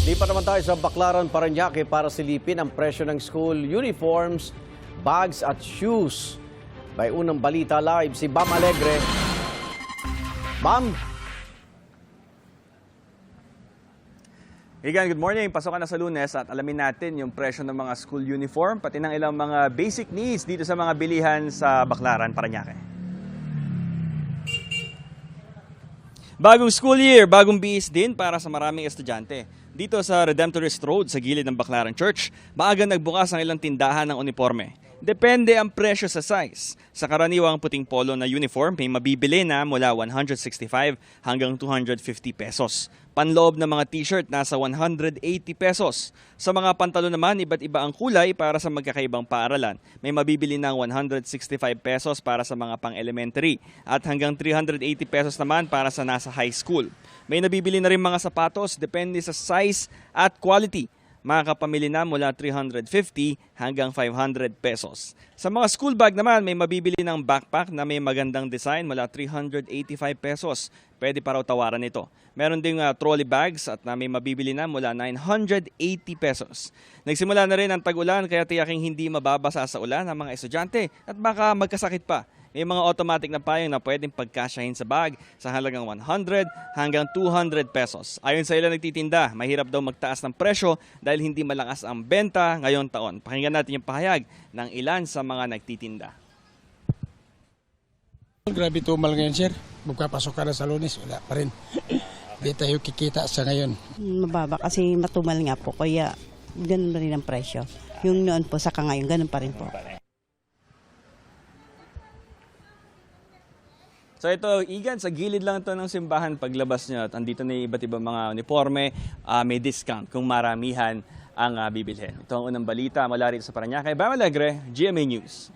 Lipat naman tayo sa Baclaran, Parañaque para silipin ang presyo ng school uniforms, bags at shoes. May unang balita live si Bam Alegre. Bam! Igan, good morning. Pasok ka na sa Lunes at alamin natin yung presyo ng mga school uniform pati ng ilang mga basic needs dito sa mga bilihan sa Baclaran, Parañaque. Bagong school year, bagong bihis din para sa maraming estudyante. Dito sa Redemptorist Road sa gilid ng Baclaran Church, maaga nagbukas ang ilang tindahan ng uniforme. Depende ang presyo sa size. Sa karaniwang puting polo na uniform, may mabibili na mula 165 hanggang 250 pesos. Panloob na mga t-shirt nasa 180 pesos. Sa mga pantalon naman, iba't iba ang kulay para sa magkakaibang paaralan. May mabibili ng 165 pesos para sa mga pang-elementary at hanggang 380 pesos naman para sa nasa high school. May nabibili na rin mga sapatos depende sa size at quality. Makakapamili na mula 350 hanggang 500 pesos. Sa mga school bag naman, may mabibili ng backpack na may magandang design mula 385 pesos. Pwede pa raw tawaran ito. Meron ding trolley bags at na may mabibili na mula 980 pesos. Nagsimula na rin ang tag-ulan kaya tiyaking hindi mababasa sa ulan ang mga estudyante at baka magkasakit pa. May mga automatic na payong na pwedeng pagkasyahin sa bag sa halagang 100 hanggang 200 pesos. Ayon sa ilang nagtitinda, mahirap daw magtaas ng presyo dahil hindi malakas ang benta ngayong taon. Pakinggan natin yung pahayag ng ilan sa mga nagtitinda. Grabe tumal ngayon, sir. Magpapasok ka na sa Lunes, wala pa rin. Di tayo kikita sa ngayon. Mababa kasi matumal nga po, kaya ganun rin ang presyo. Yung noon po, saka ngayon, ganun pa rin po. So ito, Igan, sa gilid lang ito ng simbahan paglabas nyo at andito na iba't ibang mga uniforme, may discount kung maramihan ang bibilhin. Ito ang unang balita mula rito sa Parañaque. Bam Alegre, GMA News.